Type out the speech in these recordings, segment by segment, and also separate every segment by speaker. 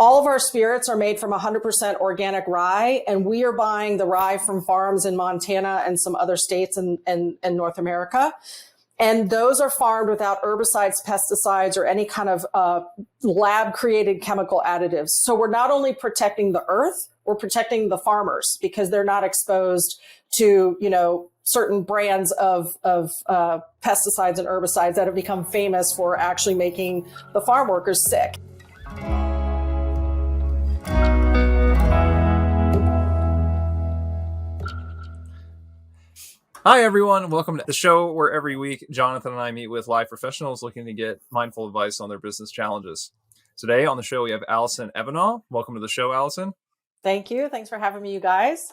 Speaker 1: all of our spirits are made from 100% organic rye, and we are buying the rye from farms in Montana and some other states in North America. And those are farmed without herbicides, pesticides, or any kind of lab-created chemical additives. So we're not only protecting the earth, we're protecting the farmers because they're not exposed to, certain brands of pesticides and herbicides that have become famous for actually making the farm workers sick.
Speaker 2: Hi, everyone. Welcome to the show where every week Jonathan and I meet with live professionals looking to get mindful advice on their business challenges. Today on the show, we have Allison Evanow. Welcome to the show, Allison.
Speaker 1: Thank you. Thanks for having me, you guys.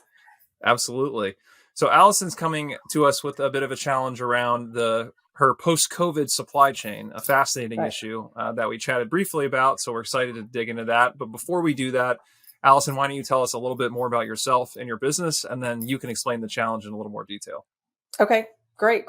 Speaker 2: Absolutely. So Allison's coming to us with a bit of a challenge around her post-COVID supply chain, a fascinating issue that we chatted briefly about. So we're excited to dig into that. But before we do that, Allison, why don't you tell us a little bit more about yourself and your business, and then you can explain the challenge in a little more detail.
Speaker 1: Okay, great.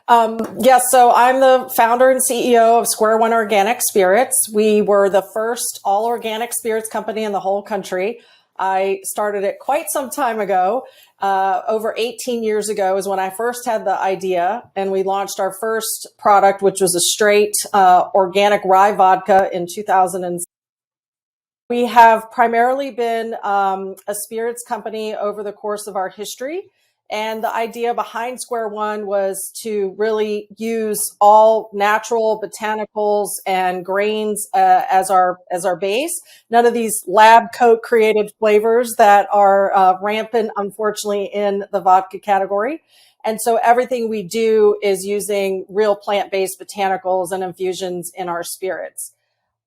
Speaker 1: So I'm the founder and CEO of Square One Organic Spirits. We were the first all organic spirits company in the whole country. I started it quite some time ago. Over 18 years ago is when I first had the idea, and we launched our first product, which was a straight organic rye vodka in 2006. We have primarily been a spirits company over the course of our history. And the idea behind Square One was to really use all natural botanicals and grains as our base. None of these lab coat created flavors that are rampant, unfortunately, in the vodka category. And so everything we do is using real plant-based botanicals and infusions in our spirits.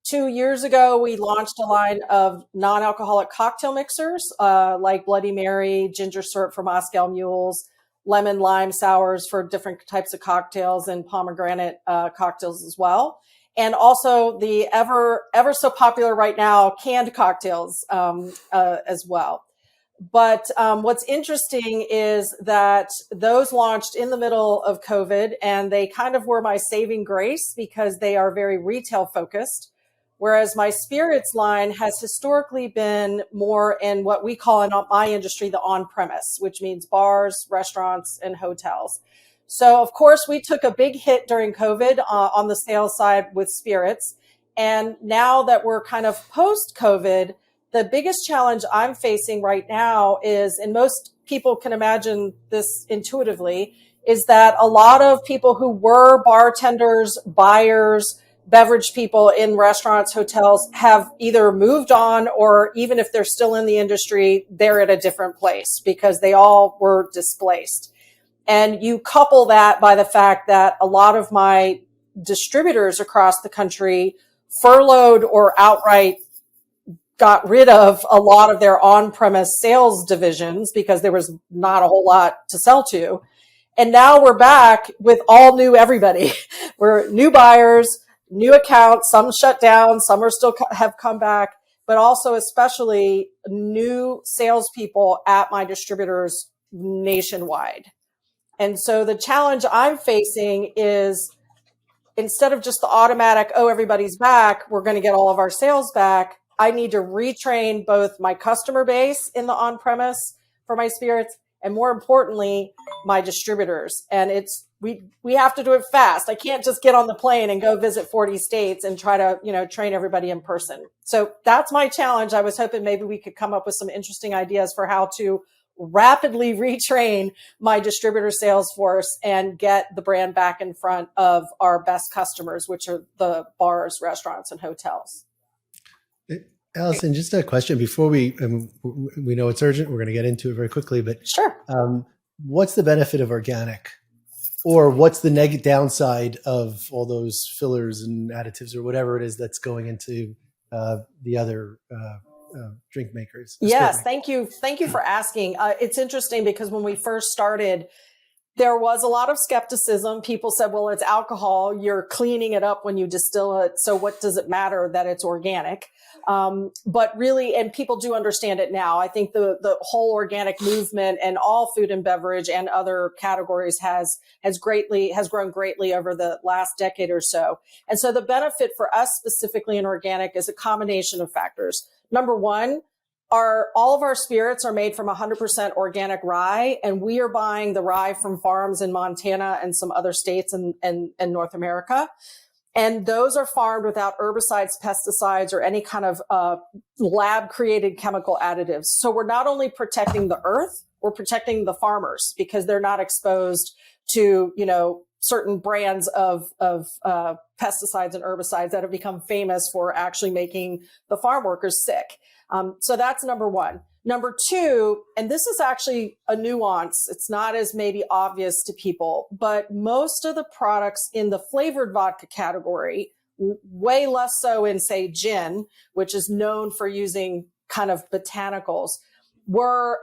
Speaker 1: 2 years ago, we launched a line of non-alcoholic cocktail mixers like Bloody Mary, ginger syrup for Moscow mules, lemon lime sours for different types of cocktails, and pomegranate cocktails as well. And also the ever so popular right now canned cocktails as well. But what's interesting is that those launched in the middle of COVID, and they kind of were my saving grace because they are very retail focused. Whereas my spirits line has historically been more in what we call in my industry, the on-premise, which means bars, restaurants, and hotels. So, of course, we took a big hit during COVID on the sales side with spirits. And now that we're kind of post-COVID, the biggest challenge I'm facing right now is, and most people can imagine this intuitively, is that a lot of people who were bartenders, buyers, beverage people in restaurants, hotels have either moved on, or even if they're still in the industry, they're at a different place because they all were displaced. And you couple that by the fact that a lot of my distributors across the country furloughed or outright got rid of a lot of their on-premise sales divisions because there was not a whole lot to sell to. And now we're back with all new everybody. We're new buyers, new accounts, some shut down, some are still have come back, but also especially new salespeople at my distributors nationwide. And so the challenge I'm facing is, instead of just the automatic, oh, everybody's back, we're going to get all of our sales back, I need to retrain both my customer base in the on-premise for my spirits, and more importantly, my distributors. And we have to do it fast. I can't just get on the plane and go visit 40 states and try to, train everybody in person. So that's my challenge. I was hoping maybe we could come up with some interesting ideas for how to rapidly retrain my distributor sales force and get the brand back in front of our best customers, which are the bars, restaurants, and hotels.
Speaker 3: Allison, just a question before we know it's urgent. We're going to get into it very quickly, but
Speaker 1: sure.
Speaker 3: What's the benefit of organic, or what's the downside of all those fillers and additives or whatever it is that's going into the other drink makers?
Speaker 1: Yes. Thank you. Thank you for asking. It's interesting because when we first started, there was a lot of skepticism. People said, well, it's alcohol. You're cleaning it up when you distill it. So what does it matter that it's organic? But really, and people do understand it now. I think the whole organic movement and all food and beverage and other categories has grown greatly over the last decade or so. And so the benefit for us specifically in organic is a combination of factors. Number one, all of our spirits are made from 100% organic rye, and we are buying the rye from farms in Montana and some other states in North America. And those are farmed without herbicides, pesticides, or any kind of lab created chemical additives. So we're not only protecting the earth, we're protecting the farmers because they're not exposed to, certain brands of pesticides and herbicides that have become famous for actually making the farm workers sick. So that's number one. Number two, and this is actually a nuance, it's not as maybe obvious to people, but most of the products in the flavored vodka category, way less so in, say, gin, which is known for using kind of botanicals,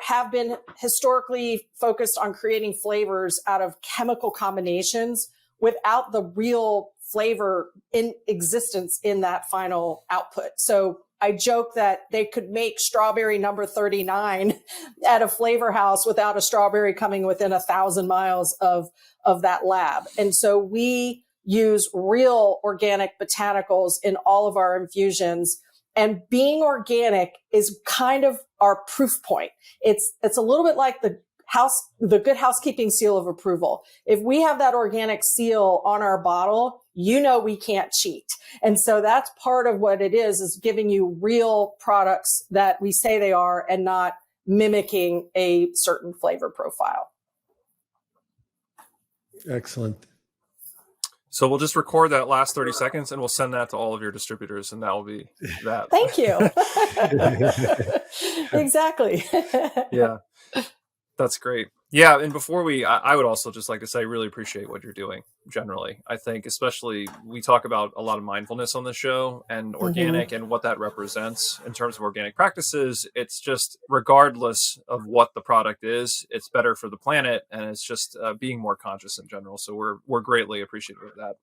Speaker 1: have been historically focused on creating flavors out of chemical combinations without the real flavor in existence in that final output. So I joke that they could make strawberry number 39 at a flavor house without a strawberry coming within 1,000 miles of that lab. And so we use real organic botanicals in all of our infusions. And being organic is kind of our proof point. It's a little bit like the Good Housekeeping seal of approval. If we have that organic seal on our bottle, we can't cheat. And so that's part of what it is giving you real products that we say they are and not mimicking a certain flavor profile.
Speaker 3: Excellent.
Speaker 2: So we'll just record that last 30 seconds and we'll send that to all of your distributors, and that will be that.
Speaker 1: Thank you. Exactly.
Speaker 2: Yeah, that's great. Yeah. And before I would also just like to say, really appreciate what you're doing generally. I think especially we talk about a lot of mindfulness on the show and organic and what that represents in terms of organic practices. It's just regardless of what the product is, it's better for the planet, and it's just being more conscious in general. So we're greatly appreciative of that.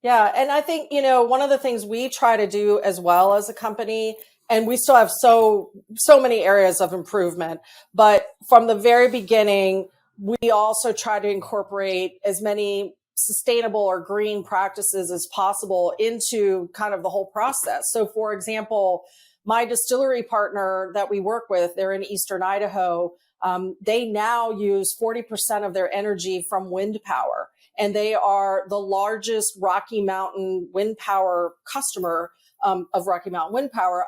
Speaker 1: Yeah. And I think, one of the things we try to do as well as a company, and we still have so many areas of improvement, but from the very beginning, we also try to incorporate as many sustainable or green practices as possible into kind of the whole process. So for example, my distillery partner that we work with, they're in Eastern Idaho. They now use 40% of their energy from wind power, and they are the largest Rocky Mountain wind power customer of Rocky Mountain Wind Power,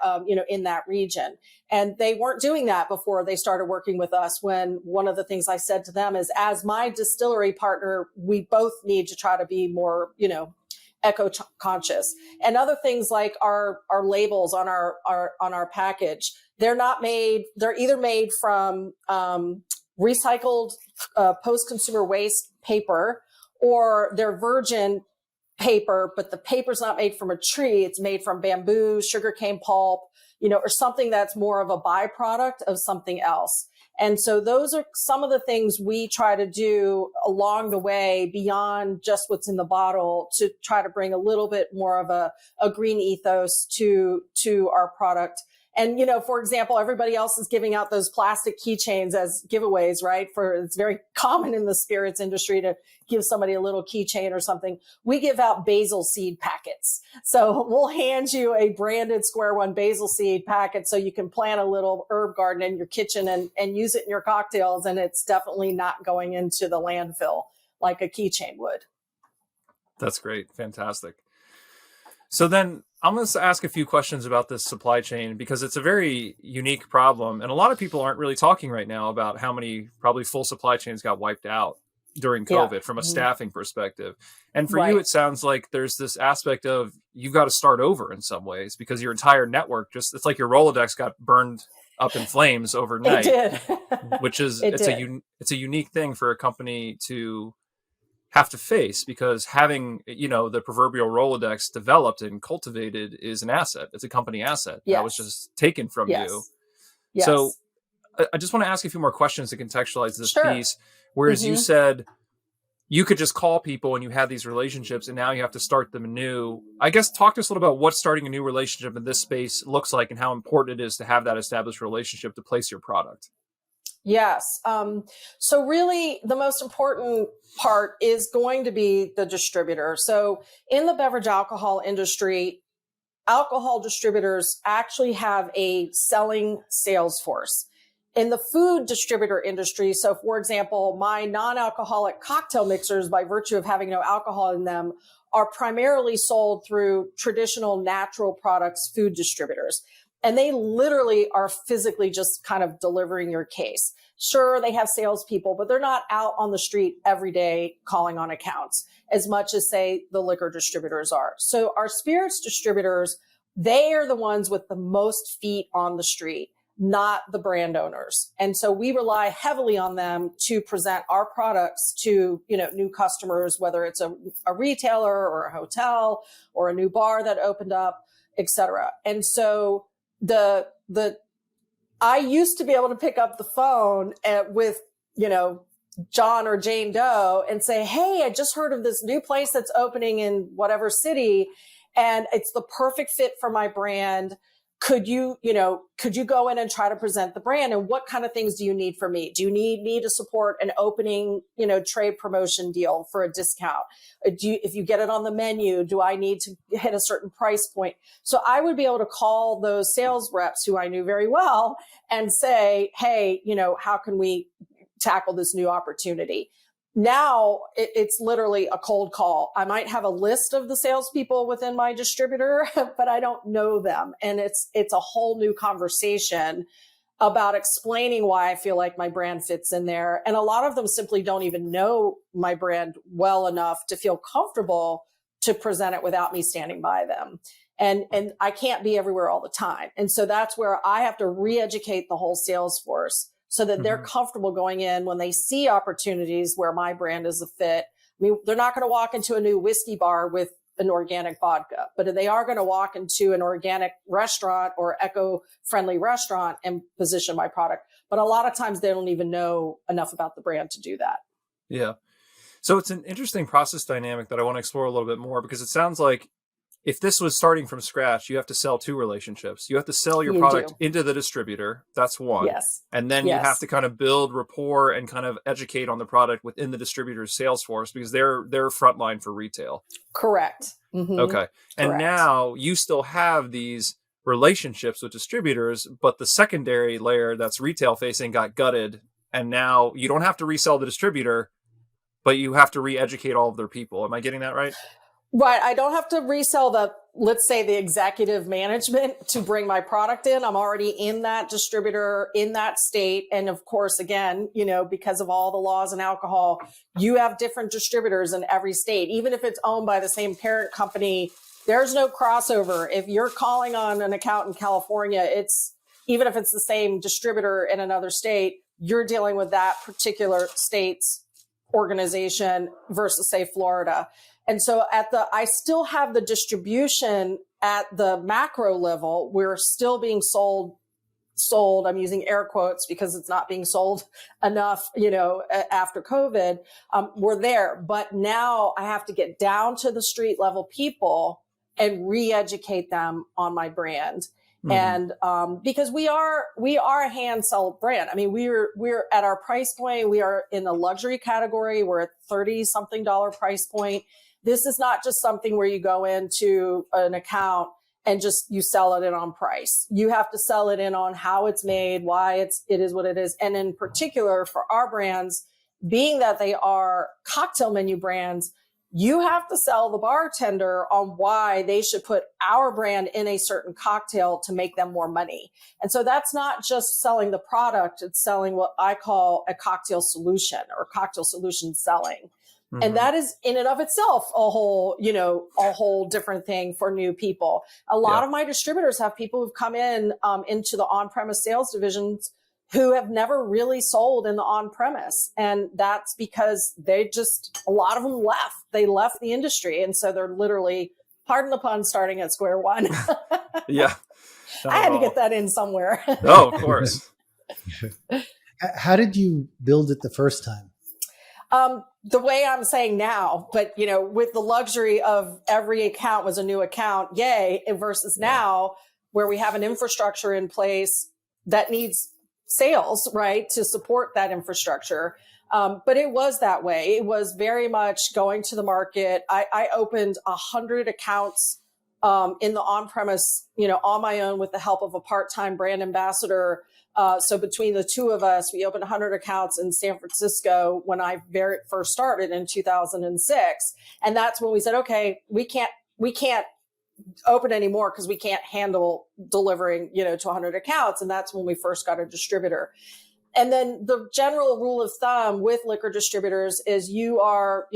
Speaker 1: in that region. And they weren't doing that before they started working with us, when one of the things I said to them is, as my distillery partner, we both need to try to be more, eco-conscious. And other things like our labels on our package, they're either made from recycled post-consumer waste paper, or they're virgin paper, but the paper's not made from a tree. It's made from bamboo, sugarcane pulp, or something that's more of a byproduct of something else. And so those are some of the things we try to do along the way beyond just what's in the bottle, to try to bring a little bit more of a green ethos to our product. And, for example, everybody else is giving out those plastic keychains as giveaways, right? It's very common in the spirits industry to give somebody a little keychain or something. We give out basil seed packets. So we'll hand you a branded Square One basil seed packet so you can plant a little herb garden in your kitchen and use it in your cocktails. And it's definitely not going into the landfill like a keychain would.
Speaker 2: That's great. Fantastic. So then I'm going to ask a few questions about this supply chain, because it's a very unique problem. And a lot of people aren't really talking right now about how many probably full supply chains got wiped out during COVID from a staffing perspective. And for you, it sounds like there's this aspect of you've got to start over in some ways, because your entire network it's like your Rolodex got burned up in flames overnight.
Speaker 1: It did.
Speaker 2: Which is, it's a unique thing for a company to have to face, because having, the proverbial Rolodex developed and cultivated is an asset. It's a company asset that was just taken from you.
Speaker 1: Yes.
Speaker 2: So I just want to ask a few more questions to contextualize this piece. Whereas you said you could just call people and you had these relationships, and now you have to start them anew. I guess talk to us a little about what starting a new relationship in this space looks like and how important it is to have that established relationship to place your product.
Speaker 1: Yes. So really the most important part is going to be the distributor. So in the beverage alcohol industry, alcohol distributors actually have a selling sales force. In the food distributor industry, so for example, my non-alcoholic cocktail mixers, by virtue of having no alcohol in them, are primarily sold through traditional natural products food distributors. And they literally are physically just kind of delivering your case. Sure, they have salespeople, but they're not out on the street every day calling on accounts as much as, say, the liquor distributors are. So our spirits distributors, they are the ones with the most feet on the street, not the brand owners. And so we rely heavily on them to present our products to, new customers, whether it's a retailer or a hotel or a new bar that opened up, et cetera. And so I used to be able to pick up the phone with, John or Jane Doe and say, hey, I just heard of this new place that's opening in whatever city, and it's the perfect fit for my brand. Could you go in and try to present the brand? And what kind of things do you need from me? Do you need me to support an opening, trade promotion deal for a discount? If you get it on the menu, do I need to hit a certain price point? So I would be able to call those sales reps who I knew very well and say, hey, how can we tackle this new opportunity? Now it's literally a cold call. I might have a list of the salespeople within my distributor, but I don't know them. And it's a whole new conversation about explaining why I feel like my brand fits in there. And a lot of them simply don't even know my brand well enough to feel comfortable to present it without me standing by them. And I can't be everywhere all the time. And so that's where I have to re-educate the whole sales force, so that they're comfortable going in when they see opportunities where my brand is a fit. I mean, they're not going to walk into a new whiskey bar with an organic vodka, but they are going to walk into an organic restaurant or eco-friendly restaurant and position my product. But a lot of times they don't even know enough about the brand to do that.
Speaker 2: Yeah. So it's an interesting process dynamic that I want to explore a little bit more, because it sounds like if this was starting from scratch, you have to sell two relationships. You have to sell your product into the distributor. That's one.
Speaker 1: Yes.
Speaker 2: And then you have to kind of build rapport and kind of educate on the product within the distributor's sales force, because they're frontline for retail.
Speaker 1: Correct. Mm-hmm.
Speaker 2: Okay. And
Speaker 1: Correct.
Speaker 2: now you still have these relationships with distributors, but the secondary layer that's retail facing got gutted. And now you don't have to resell the distributor, but you have to re-educate all of their people. Am I getting that right?
Speaker 1: Right. I don't have to resell let's say the executive management to bring my product in. I'm already in that distributor in that state. And of course, again, because of all the laws in alcohol, you have different distributors in every state. Even if it's owned by the same parent company, there's no crossover. If you're calling on an account in California, even if it's the same distributor in another state, you're dealing with that particular state's organization versus, say, Florida. And so I still have the distribution at the macro level. We're still being sold. I'm using air quotes because it's not being sold enough, after COVID. We're there, but now I have to get down to the street level people and re-educate them on my brand. Mm-hmm. And because we are a hand sell brand. I mean, we're at our price point. We are in the luxury category. We're at $30-something price point. This is not just something where you go into an account and just you sell it in on price. You have to sell it in on how it's made, why it is what it is. And in particular for our brands, being that they are cocktail menu brands, you have to sell the bartender on why they should put our brand in a certain cocktail to make them more money. And so that's not just selling the product, it's selling what I call a cocktail solution or cocktail solution selling. Mm-hmm. And that is in and of itself a whole different thing for new people. A lot of my distributors have people who've come in into the on-premise sales divisions who have never really sold in the on-premise. And that's because a lot of them left. They left the industry. And so they're literally, pardon the pun, starting at square one.
Speaker 2: Yeah.
Speaker 1: I had to get that in somewhere.
Speaker 2: Oh, of course.
Speaker 3: How did you build it the first time?
Speaker 1: The way I'm saying now, but with the luxury of every account was a new account, yay, versus now where we have an infrastructure in place that needs sales, right, to support that infrastructure. But it was that way. It was very much going to the market. I opened 100 accounts in the on-premise, on my own with the help of a part-time brand ambassador. So between the two of us, we opened 100 accounts in San Francisco when I very first started in 2006. And that's when we said, okay, we can't open anymore because we can't handle delivering, to 100 accounts. And that's when we first got a distributor. And then the general rule of thumb with liquor distributors is you are,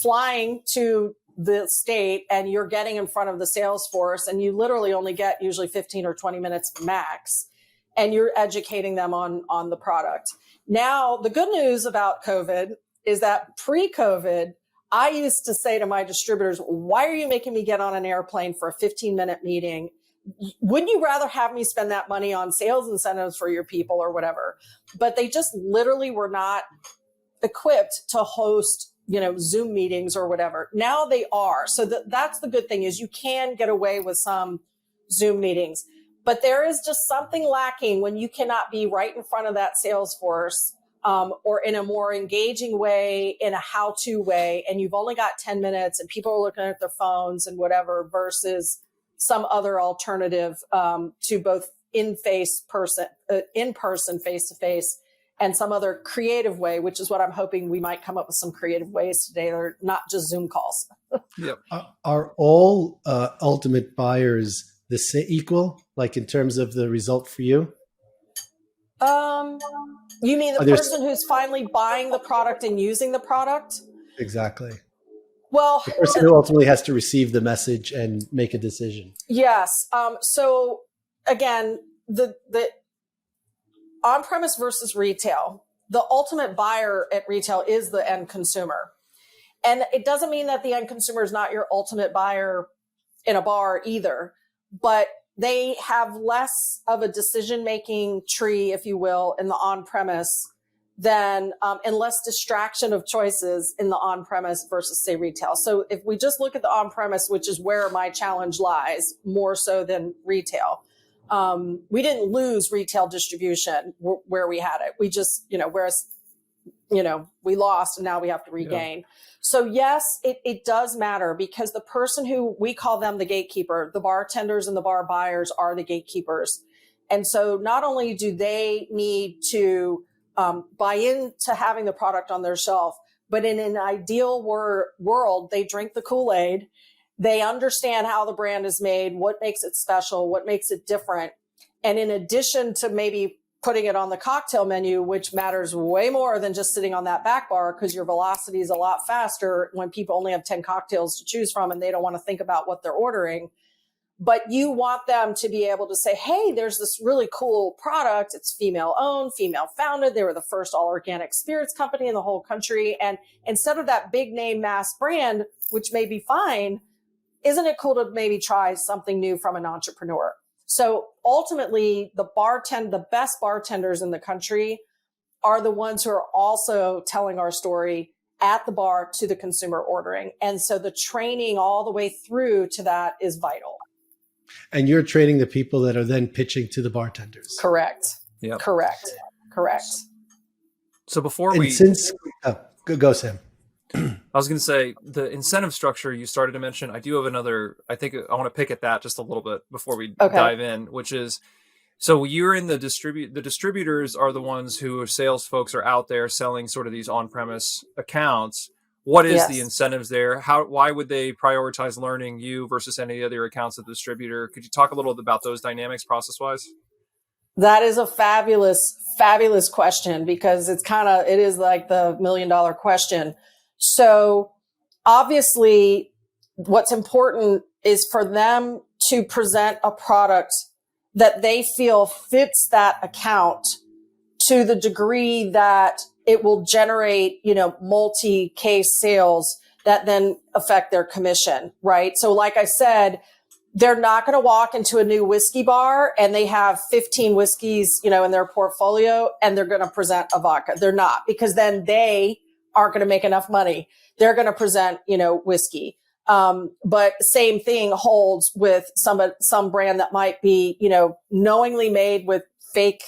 Speaker 1: flying to the state and you're getting in front of the sales force, and you literally only get usually 15 or 20 minutes max. And you're educating them on the product. Now, the good news about COVID is that pre-COVID, I used to say to my distributors, why are you making me get on an airplane for a 15-minute meeting? Wouldn't you rather have me spend that money on sales incentives for your people or whatever? But they just literally were not equipped to host, Zoom meetings or whatever. Now they are. So that's the good thing, is you can get away with some Zoom meetings. But there is just something lacking when you cannot be right in front of that sales force or in a more engaging way, in a how-to way, and you've only got 10 minutes and people are looking at their phones and whatever, versus some other alternative to both in-person, face-to-face, and some other creative way, which is what I'm hoping we might come up with some creative ways today. They're not just Zoom calls.
Speaker 2: Yep.
Speaker 3: Are all ultimate buyers equal, like in terms of the result for you?
Speaker 1: You mean the person who's finally buying the product and using the product?
Speaker 3: Exactly.
Speaker 1: Well,
Speaker 3: the person who ultimately has to receive the message and make a decision.
Speaker 1: Yes. So again, the on-premise versus retail, the ultimate buyer at retail is the end consumer. And it doesn't mean that the end consumer is not your ultimate buyer in a bar either, but they have less of a decision-making tree, if you will, in the on-premise than, and less distraction of choices in the on-premise versus, say, retail. So if we just look at the on-premise, which is where my challenge lies more so than retail, we didn't lose retail distribution where we had it. We just, whereas, we lost and now we have to regain. Yeah. So yes, it does matter, because the person who we call them the gatekeeper, the bartenders and the bar buyers are the gatekeepers. And so not only do they need to buy into having the product on their shelf, but in an ideal world, they drink the Kool-Aid. They understand how the brand is made, what makes it special, what makes it different. And in addition to maybe putting it on the cocktail menu, which matters way more than just sitting on that back bar, because your velocity is a lot faster when people only have 10 cocktails to choose from and they don't want to think about what they're ordering. But you want them to be able to say, hey, there's this really cool product. It's female owned, female founded. They were the first all organic spirits company in the whole country. And instead of that big name mass brand, which may be fine, isn't it cool to maybe try something new from an entrepreneur? So ultimately, the best bartenders in the country are the ones who are also telling our story at the bar to the consumer ordering. And so the training all the way through to that is vital.
Speaker 3: And you're training the people that are then pitching to the bartenders.
Speaker 1: Correct.
Speaker 2: Yep.
Speaker 1: Correct.
Speaker 2: So before
Speaker 3: go Sam.
Speaker 2: I was going to say, the incentive structure you started to mention, I do have another, I think I want to pick at that just a little bit before we dive in, which is, so you're in the distributors are the ones who sales folks are out there selling sort of these on-premise accounts. What is the incentives there? Why would they prioritize learning you versus any other accounts at the distributor? Could you talk a little bit about those dynamics process-wise?
Speaker 1: That is a fabulous question, because it is like the $1 million question. So obviously what's important is for them to present a product that they feel fits that account to the degree that it will generate, multi-case sales that then affect their commission, right? So like I said, they're not going to walk into a new whiskey bar and they have 15 whiskeys, in their portfolio, and they're going to present a vodka. They're not, because then they aren't going to make enough money. They're going to present, whiskey. But same thing holds with some brand that might be, knowingly made with fake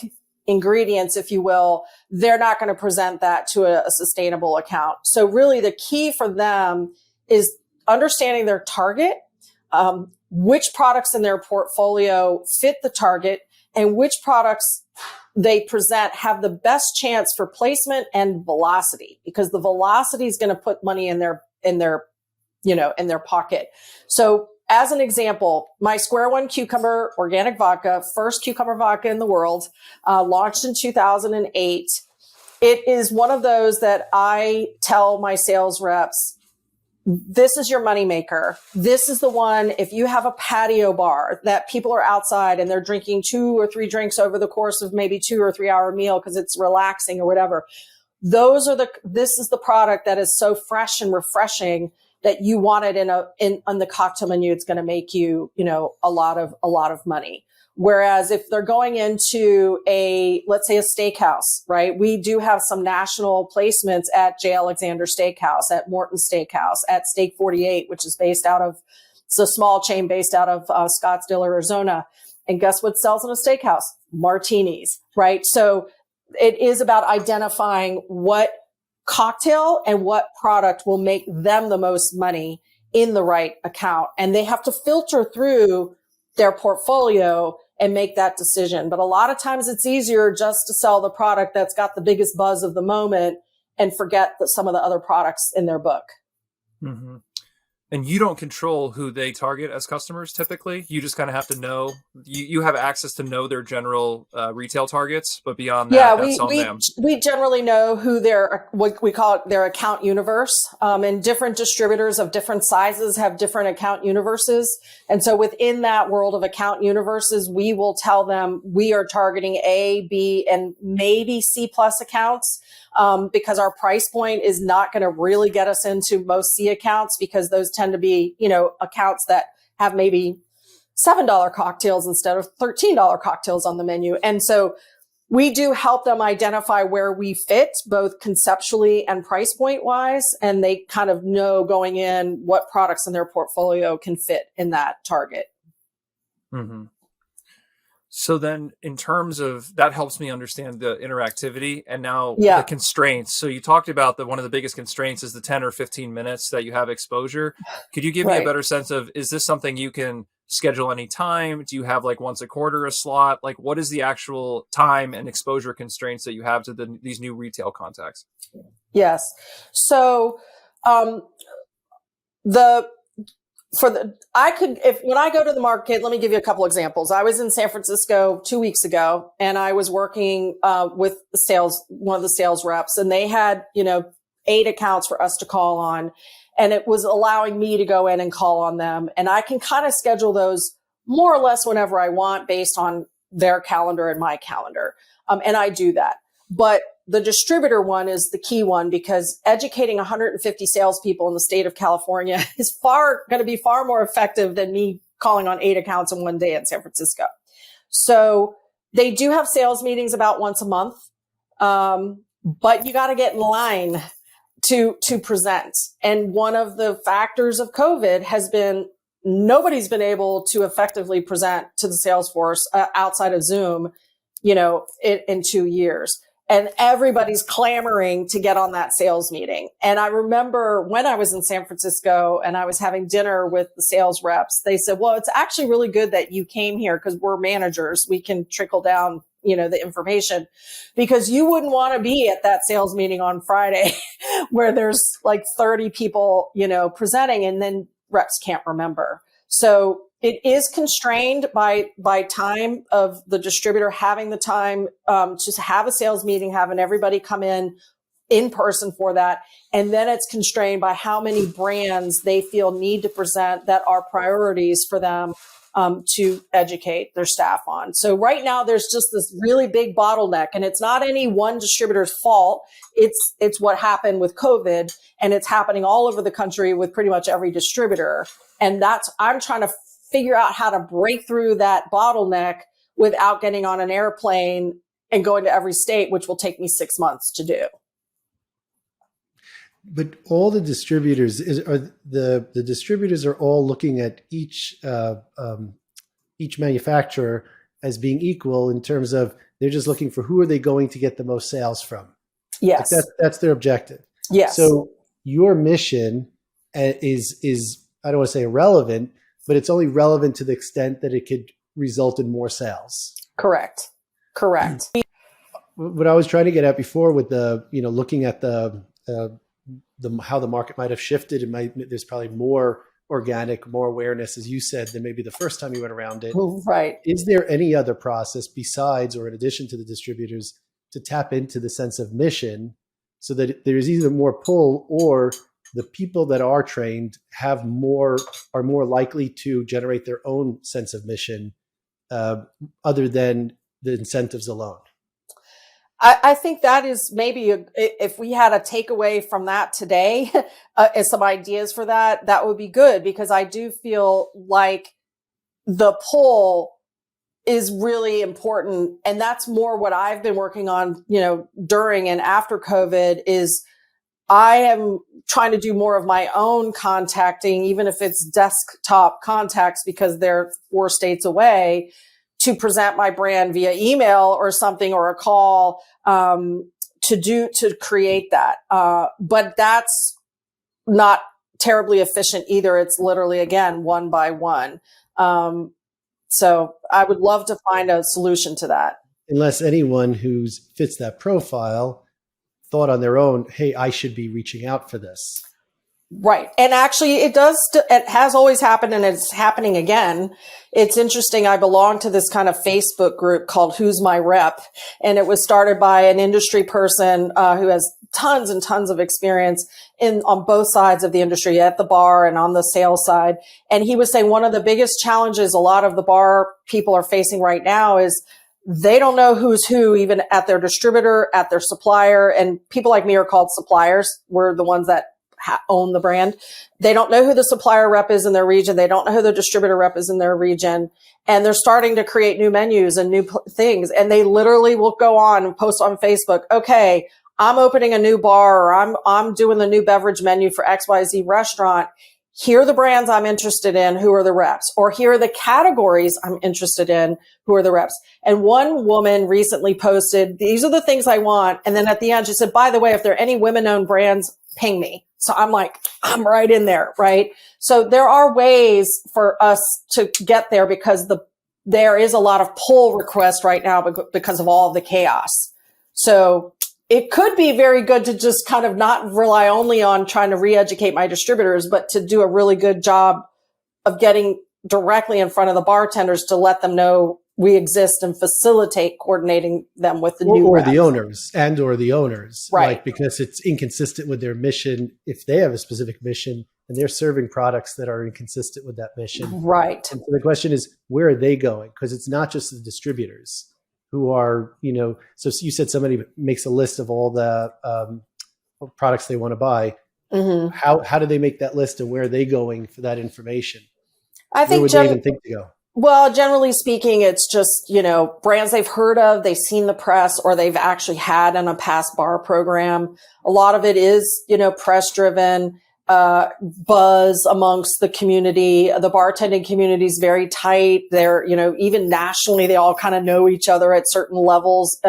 Speaker 1: ingredients, if you will. They're not going to present that to a sustainable account. So really the key for them is understanding their target, which products in their portfolio fit the target, and which products they present have the best chance for placement and velocity, because the velocity is going to put money in their pocket. So as an example, my Square One cucumber organic vodka, first cucumber vodka in the world, launched in 2008. It is one of those that I tell my sales reps, this is your moneymaker. This is the one, if you have a patio bar that people are outside and they're drinking 2 or 3 drinks over the course of maybe 2 or 3 hour meal because it's relaxing or whatever. This is the product that is so fresh and refreshing that you want it on the cocktail menu. It's going to make you, a lot of money. Whereas if they're going into let's say a steakhouse, right? We do have some national placements at J. Alexander Steakhouse, at Morton Steakhouse, at Steak 48, which is it's a small chain based out of Scottsdale, Arizona. And guess what sells in a steakhouse? Martinis, right? So it is about identifying what cocktail and what product will make them the most money in the right account. And they have to filter through their portfolio and make that decision. But a lot of times it's easier just to sell the product that's got the biggest buzz of the moment and forget some of the other products in their book.
Speaker 2: Mm-hmm. And you don't control who they target as customers typically. You just kind of have to know, you have access to know their general retail targets, but beyond that, that's on them.
Speaker 1: We generally know who what we call it, their account universe. And different distributors of different sizes have different account universes. And so within that world of account universes, we will tell them we are targeting A, B, and maybe C+ accounts. Because our price point is not going to really get us into most C accounts, because those tend to be, accounts that have maybe $7 cocktails instead of $13 cocktails on the menu. And so we do help them identify where we fit, both conceptually and price point wise. And they kind of know going in what products in their portfolio can fit in that target.
Speaker 2: Mm-hmm. So then in terms of that helps me understand the interactivity and now the constraints. So you talked about one of the biggest constraints is the 10 or 15 minutes that you have exposure. Could you give me a better sense of, is this something you can schedule any time? Do you have like once a quarter a slot? Like what is the actual time and exposure constraints that you have to these new retail contacts?
Speaker 1: Yes. So when I go to the market, let me give you a couple examples. I was in San Francisco 2 weeks ago, and I was working with one of the sales reps, and they had, 8 accounts for us to call on, and it was allowing me to go in and call on them. And I can kind of schedule those more or less whenever I want based on their calendar and my calendar. And I do that. But the distributor one is the key one, because educating 150 salespeople in the state of California is going to be far more effective than me calling on 8 accounts in one day in San Francisco. So they do have sales meetings about once a month, but you got to get in line to present. And one of the factors of COVID has been nobody's been able to effectively present to the sales force outside of Zoom, in 2 years. And everybody's clamoring to get on that sales meeting. And I remember when I was in San Francisco and I was having dinner with the sales reps, they said, well, it's actually really good that you came here because we're managers. We can trickle down, the information, because you wouldn't want to be at that sales meeting on Friday where there's like 30 people, presenting, and then reps can't remember. So it is constrained by time of the distributor having the time to have a sales meeting, having everybody come in person for that. And then it's constrained by how many brands they feel need to present that are priorities for them to educate their staff on. So right now there's just this really big bottleneck, and it's not any one distributor's fault. It's what happened with COVID, and it's happening all over the country with pretty much every distributor. And I'm trying to figure out how to break through that bottleneck without getting on an airplane and going to every state, which will take me 6 months to do.
Speaker 3: But all the distributors are the distributors are all looking at each manufacturer as being equal in terms of they're just looking for who are they going to get the most sales from.
Speaker 1: Yes.
Speaker 3: Like that's their objective.
Speaker 1: Yes.
Speaker 3: So your mission is I don't want to say irrelevant, but it's only relevant to the extent that it could result in more sales.
Speaker 1: Correct.
Speaker 3: What I was trying to get at before with the, looking at the how the market might have shifted, there's probably more organic, more awareness, as you said, than maybe the first time you went around it.
Speaker 1: Right.
Speaker 3: Is there any other process besides or in addition to the distributors to tap into the sense of mission so that there's either more pull or the people that are trained are more likely to generate their own sense of mission other than the incentives alone?
Speaker 1: I think that is maybe if we had a takeaway from that today, and some ideas for that would be good, because I do feel like the pull is really important. And that's more what I've been working on, during and after COVID is I am trying to do more of my own contacting, even if it's desktop contacts, because they're 4 states away, to present my brand via email or something or a call to create that. But that's not terribly efficient either. It's literally, again, one by one. So I would love to find a solution to that.
Speaker 3: Unless anyone who fits that profile thought on their own, hey, I should be reaching out for this.
Speaker 1: Right. And actually it has always happened, and it's happening again. It's interesting. I belong to this kind of Facebook group called Who's My Rep? And it was started by an industry person who has tons and tons of experience on both sides of the industry, at the bar and on the sales side. And he was saying one of the biggest challenges a lot of the bar people are facing right now is they don't know who's who, even at their distributor, at their supplier. And people like me are called suppliers. We're the ones that own the brand. They don't know who the supplier rep is in their region. They don't know who the distributor rep is in their region. And they're starting to create new menus and new things. And they literally will go on and post on Facebook, okay, I'm opening a new bar, or I'm doing the new beverage menu for XYZ restaurant. Here are the brands I'm interested in. Who are the reps? Or here are the categories I'm interested in. Who are the reps? And one woman recently posted, these are the things I want. And then at the end, she said, by the way, if there are any women-owned brands, ping me. So I'm like, I'm right in there, right? So there are ways for us to get there, because there is a lot of pull requests right now because of all of the chaos. So it could be very good to just kind of not rely only on trying to re-educate my distributors, but to do a really good job of getting directly in front of the bartenders to let them know we exist and facilitate coordinating them with the new
Speaker 3: or
Speaker 1: reps.
Speaker 3: the owners,
Speaker 1: right?
Speaker 3: Like, because it's inconsistent with their mission. If they have a specific mission and they're serving products that are inconsistent with that mission,
Speaker 1: right?
Speaker 3: And so the question is, where are they going? Because it's not just the distributors who are, So you said somebody makes a list of all the products they want to buy. Mm-hmm. How do they make that list, and where are they going for that information?
Speaker 1: I think
Speaker 3: where would they even think to go?
Speaker 1: Well, generally speaking, it's just, brands they've heard of, they've seen the press, or they've actually had in a past bar program. A lot of it is, press driven, buzz amongst the community. The bartending community is very tight. They're, even nationally, they all kind of know each other at certain levels.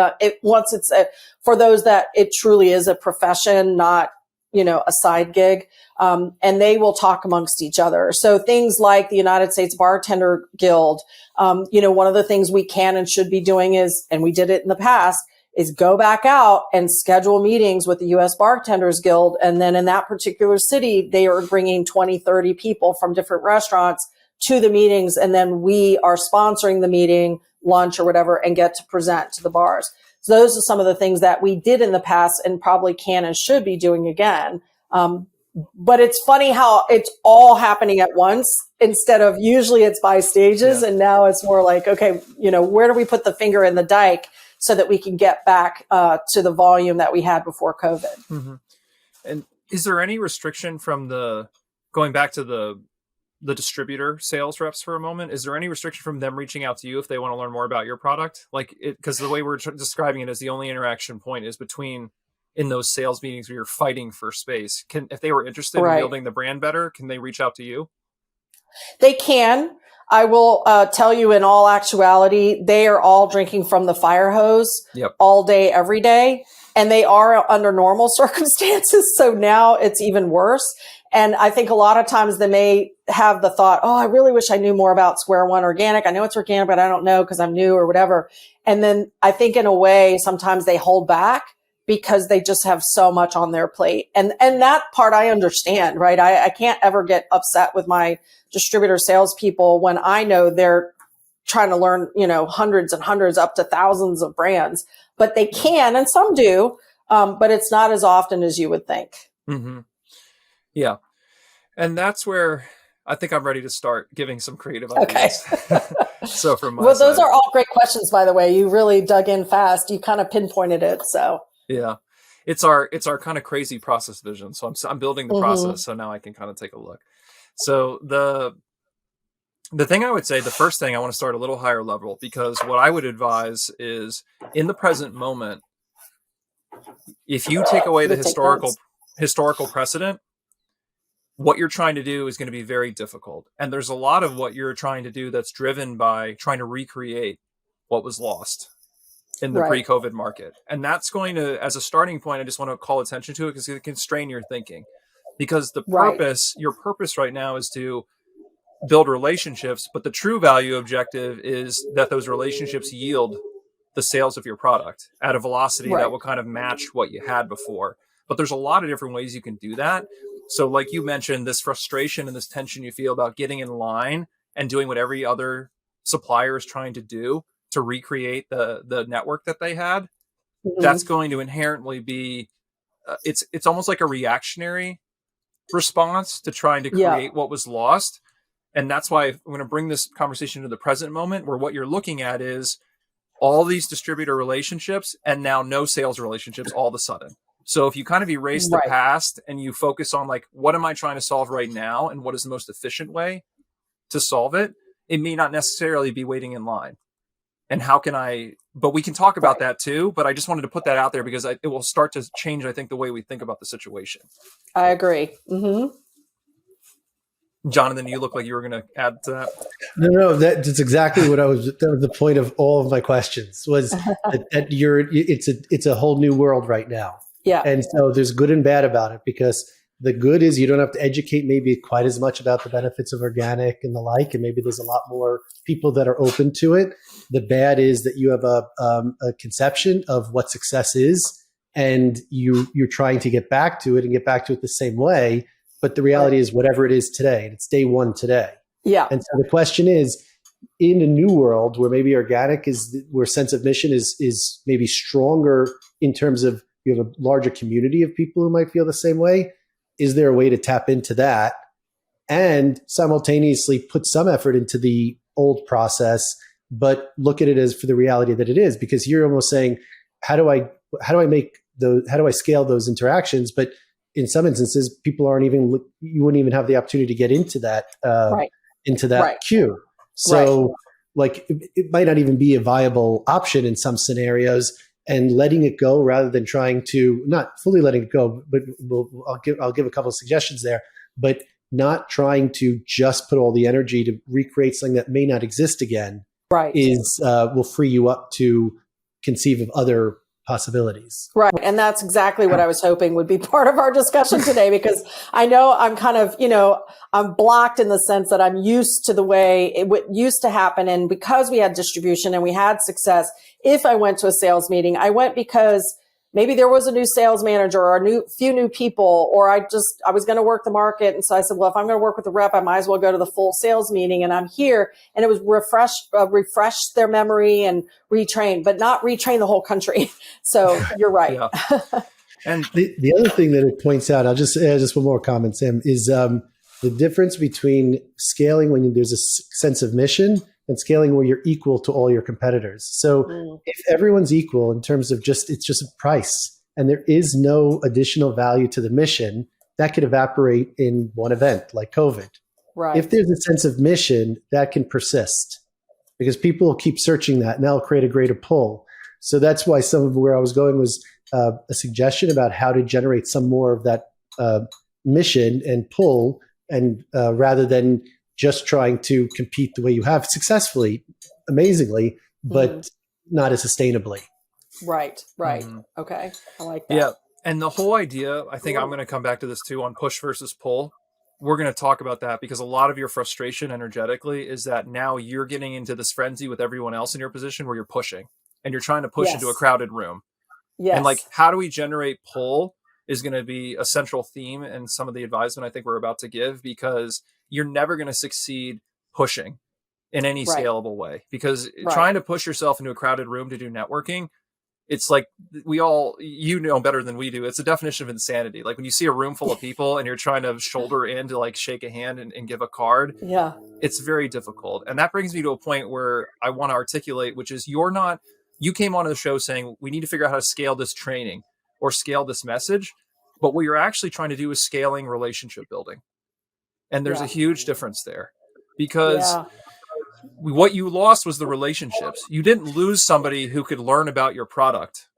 Speaker 1: For those that it truly is a profession, not, a side gig. And they will talk amongst each other. So things like the United States Bartender Guild, one of the things we can and should be doing is, and we did it in the past, is go back out and schedule meetings with the U.S. Bartenders Guild. And then in that particular city, they are bringing 20, 30 people from different restaurants to the meetings. And then we are sponsoring the meeting, lunch or whatever, and get to present to the bars. So those are some of the things that we did in the past and probably can and should be doing again. But it's funny how it's all happening at once instead of usually it's by stages. Yeah. And now it's more like, okay, where do we put the finger in the dike so that we can get back to the volume that we had before COVID?
Speaker 2: Mm-hmm. And is there any restriction from going back to the distributor sales reps for a moment? Is there any restriction from them reaching out to you if they want to learn more about your product? Because the way we're describing it is the only interaction point is between in those sales meetings where you're fighting for space. If they were interested in
Speaker 1: Right.
Speaker 2: building the brand better, can they reach out to you?
Speaker 1: They can. I will tell you in all actuality, they are all drinking from the fire hose all day, every day. And they are under normal circumstances. So now it's even worse. And I think a lot of times they may have the thought, oh, I really wish I knew more about Square One Organic. I know it's organic, but I don't know because I'm new or whatever. And then I think in a way, sometimes they hold back because they just have so much on their plate. And that part I understand, right? I can't ever get upset with my distributor salespeople when I know they're trying to learn, hundreds and hundreds up to thousands of brands, but they can, and some do, but it's not as often as you would think.
Speaker 2: Mm-hmm. Yeah. And that's where I think I'm ready to start giving some creative ideas.
Speaker 1: Okay.
Speaker 2: So from my
Speaker 1: well, those
Speaker 2: side.
Speaker 1: are all great questions, by the way. You really dug in fast. You kind of pinpointed it. So
Speaker 2: yeah, it's our kind of crazy process vision. So I'm building the process. So now I can kind of take a look. So the thing I would say, the first thing I want to start a little higher level, because what I would advise is in the present moment, if you take away the historical precedent, what you're trying to do is going to be very difficult. And there's a lot of what you're trying to do that's driven by trying to recreate what was lost in the pre-COVID market. And that's going to, as a starting point, I just want to call attention to it because it can strain your thinking. Because the purpose, your purpose right now is to build relationships, but the true value objective is that those relationships yield the sales of your product at a velocity that will kind of match what you had before. But there's a lot of different ways you can do that. So like you mentioned, this frustration and this tension you feel about getting in line and doing what every other supplier is trying to do to recreate the network that they had, that's going to inherently be, it's almost like a reactionary response to trying to create what was lost. And that's why I'm going to bring this conversation to the present moment, where what you're looking at is all these distributor relationships and now no sales relationships all of a sudden. So if you kind of erase the past and you focus on like, what am I trying to solve right now? And what is the most efficient way to solve it? It may not necessarily be waiting in line. And how can but we can talk about that too, but I just wanted to put that out there because it will start to change, I think, the way we think about the situation.
Speaker 1: I agree.
Speaker 2: Jonathan, you look like you were going to add to that.
Speaker 3: No, that's exactly that was the point of all of my questions was that it's a whole new world right now.
Speaker 1: Yeah.
Speaker 3: And so there's good and bad about it, because the good is you don't have to educate maybe quite as much about the benefits of organic and the like, and maybe there's a lot more people that are open to it. The bad is that you have a conception of what success is, and you're trying to get back to it and get back to it the same way. But the reality is whatever it is today, and it's day one today. Yeah. And so the question is, in a new world where maybe organic where sense of mission is maybe stronger in terms of you have a larger community of people who might feel the same way, is there a way to tap into that and simultaneously put some effort into the old process, but look at it as for the reality that it is? Because you're almost saying, how do I scale those interactions? But in some instances, people you wouldn't even have the opportunity to get into that, queue. So like it might not even be a viable option in some scenarios, and letting it go rather than trying to, not fully letting it go, but I'll give a couple of suggestions there, but not trying to just put all the energy to recreate something that may not exist again will free you up to conceive of other possibilities.
Speaker 1: Right. And that's exactly what I was hoping would be part of our discussion today, because I know I'm kind of, I'm blocked in the sense that I'm used to the way it used to happen. And because we had distribution and we had success, if I went to a sales meeting, I went because maybe there was a new sales manager or a few new people, or I was going to work the market. And so I said, well, if I'm going to work with the rep, I might as well go to the full sales meeting, and I'm here. And it was refresh their memory and retrain, but not retrain the whole country. So you're right.
Speaker 2: Yeah. And
Speaker 3: the other thing that it points out, I'll just add just one more comment, Sam, is the difference between scaling when there's a sense of mission and scaling where you're equal to all your competitors. So if everyone's equal in terms of it's just a price, and there is no additional value to the mission, that could evaporate in one event like COVID.
Speaker 1: Right.
Speaker 3: If there's a sense of mission, that can persist because people will keep searching that, and that'll create a greater pull. So that's why some of where I was going was a suggestion about how to generate some more of that mission and pull, and rather than just trying to compete the way you have successfully, amazingly, but not as sustainably.
Speaker 1: Right. Okay. I like that.
Speaker 2: Yeah. And the whole idea, I think I'm going to come back to this too, on push versus pull. We're going to talk about that because a lot of your frustration energetically is that now you're getting into this frenzy with everyone else in your position where you're pushing and you're trying to push into a crowded room.
Speaker 1: Yes.
Speaker 2: And like, how do we generate pull is going to be a central theme in some of the advisement I think we're about to give, because you're never going to succeed pushing in any scalable way, because trying to push yourself into a crowded room to do networking, it's like you know better than we do. It's a definition of insanity. Like when you see a room full of people and you're trying to shoulder in to like shake a hand and give a card, it's very difficult. And that brings me to a point where I want to articulate, which is you came onto the show saying we need to figure out how to scale this training or scale this message. But what you're actually trying to do is scaling relationship building. And there's a huge difference there, because what you lost was the relationships. You didn't lose somebody who could learn about your product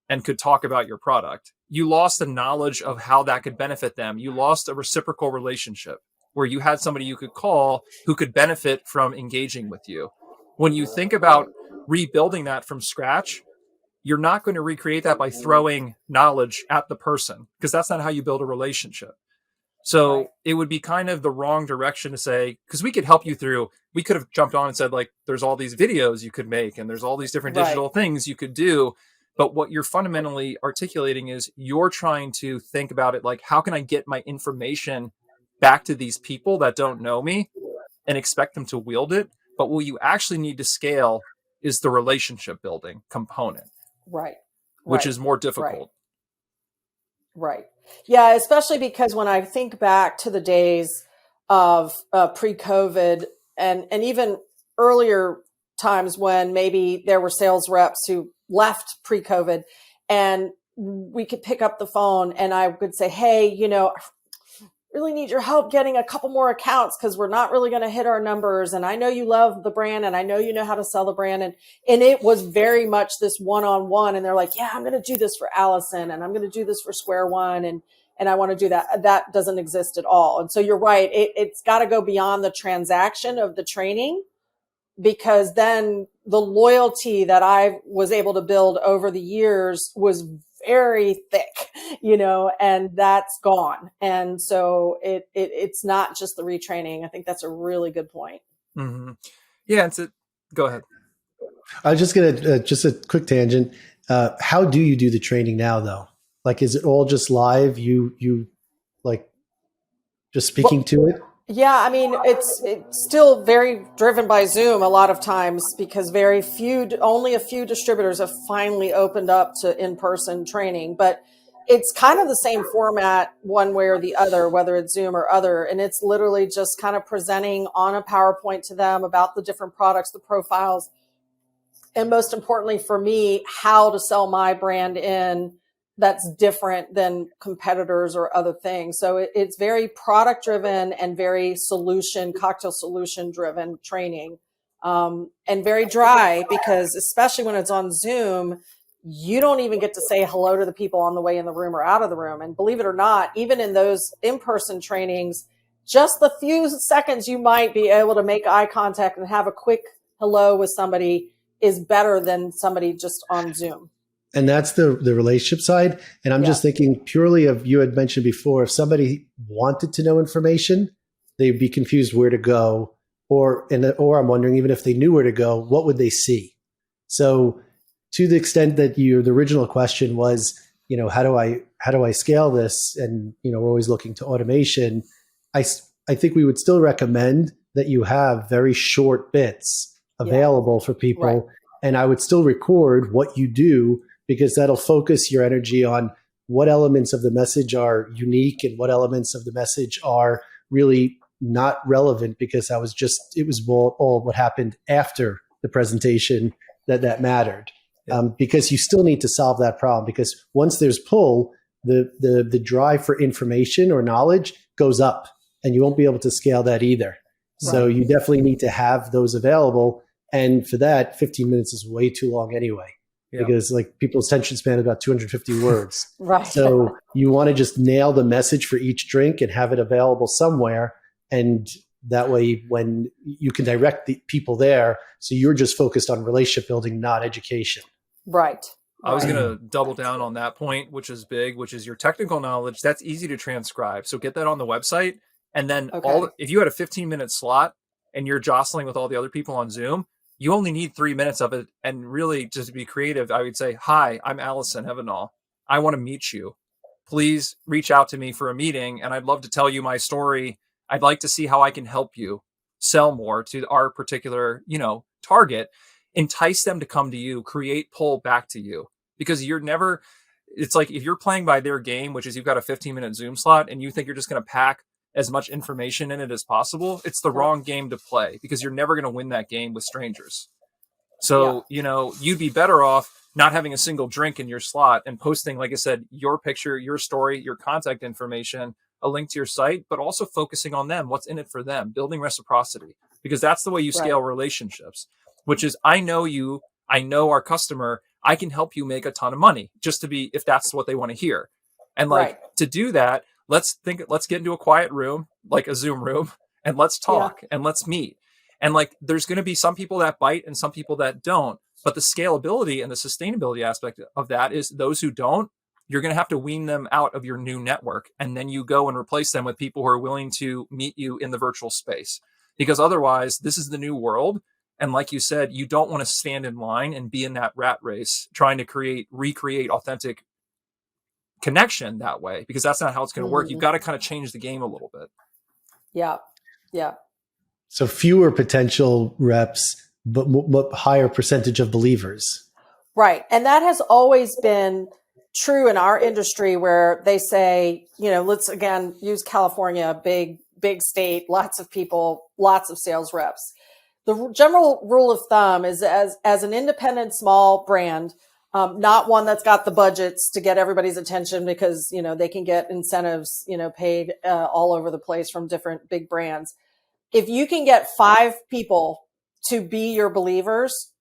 Speaker 2: and could talk about your product. You lost the knowledge of how that could benefit them. You lost a reciprocal relationship where you had somebody you could call who could benefit from engaging with you. When you think about rebuilding that from scratch, you're not going to recreate that by throwing knowledge at the person, because that's not how you build a relationship. So it would be kind of the wrong direction to say, because we could help you through, we could have jumped on and said, like, there's all these videos you could make and there's all these different digital things you could do. But what you're fundamentally articulating is you're trying to think about it like, how can I get my information back to these people that don't know me and expect them to wield it? But what you actually need to scale is the relationship building component, which is more difficult.
Speaker 1: Right. Yeah, especially because when I think back to the days of pre-COVID and even earlier times when maybe there were sales reps who left pre-COVID, and we could pick up the phone and I would say, hey, I really need your help getting a couple more accounts because we're not really going to hit our numbers. And I know you love the brand and I know you know how to sell the brand. And it was very much this one-on-one. And they're like, yeah, I'm going to do this for Allison and I'm going to do this for Square One. And I want to do that. That doesn't exist at all. And so you're right. It's got to go beyond the transaction of the training, because then the loyalty that I was able to build over the years was very thick, and that's gone. And so it's not just the retraining. I think that's a really good point.
Speaker 2: Mm-hmm. Yeah. Go ahead.
Speaker 3: I was just going to, just a quick tangent. How do you do the training now though? Like, is it all just live? You like just speaking to it?
Speaker 1: Yeah, I mean, it's still very driven by Zoom a lot of times, because only a few distributors have finally opened up to in-person training, but it's kind of the same format one way or the other, whether it's Zoom or other. And it's literally just kind of presenting on a PowerPoint to them about the different products, the profiles, and most importantly for me, how to sell my brand in that's different than competitors or other things. So it's very product driven and very cocktail solution driven training, and very dry, because especially when it's on Zoom, you don't even get to say hello to the people on the way in the room or out of the room. And believe it or not, even in those in-person trainings, just the few seconds you might be able to make eye contact and have a quick hello with somebody is better than somebody just on Zoom.
Speaker 3: And that's the relationship side. And I'm just thinking purely of, you had mentioned before, if somebody wanted to know information, they'd be confused where to go, or I'm wondering, even if they knew where to go, what would they see? So to the extent that the original question was, how do I scale this? And, we're always looking to automation. I think we would still recommend that you have very short bits available for people. Right. And I would still record what you do, because that'll focus your energy on what elements of the message are unique and what elements of the message are really not relevant, because it was all what happened after the presentation that mattered. Because you still need to solve that problem, because once there's pull, the drive for information or knowledge goes up, and you won't be able to scale that either. Right. So you definitely need to have those available. And for that, 15 minutes is way too long anyway.
Speaker 2: Yeah.
Speaker 3: because like people's attention span is about 250 words.
Speaker 1: Right.
Speaker 3: So you want to just nail the message for each drink and have it available somewhere. And that way, when you can direct the people there, so you're just focused on relationship building, not education.
Speaker 1: Right.
Speaker 2: I was going to double down on that point, which is big, which is your technical knowledge. That's easy to transcribe. So get that on the website. And then if you had a 15-minute slot and you're jostling with all the other people on Zoom, you only need 3 minutes of it. And really, just to be creative, I would say, hi, I'm Allison Evanow. I want to meet you. Please reach out to me for a meeting. And I'd love to tell you my story. I'd like to see how I can help you sell more to our particular, target. Entice them to come to you, create pull back to you, because it's like if you're playing by their game, which is you've got a 15-minute Zoom slot and you think you're just going to pack as much information in it as possible, it's the wrong game to play, because you're never going to win that game with strangers. So, you'd be better off not having a single drink in your slot and posting, like I said, your picture, your story, your contact information, a link to your site, but also focusing on them, what's in it for them, building reciprocity, because that's the way you scale relationships, which is, I know you, I know our customer, I can help you make a ton of money, just to be, if that's what they want to hear. And to do that, let's get into a quiet room, like a Zoom room, and let's talk and let's meet. And there's going to be some people that bite and some people that don't, but the scalability and the sustainability aspect of that is those who don't, you're going to have to wean them out of your new network. And then you go and replace them with people who are willing to meet you in the virtual space, because otherwise this is the new world. And like you said, you don't want to stand in line and be in that rat race trying to recreate authentic connection that way, because that's not how it's going to work. You've got to kind of change the game a little bit.
Speaker 1: Yeah. Yeah.
Speaker 3: So fewer potential reps, but higher percentage of believers.
Speaker 1: Right. And that has always been true in our industry, where they say, let's again use California, big state, lots of people, lots of sales reps. The general rule of thumb is as an independent small brand, not one that's got the budgets to get everybody's attention, because, they can get incentives, paid all over the place from different big brands. If you can get 5 people to be your believers,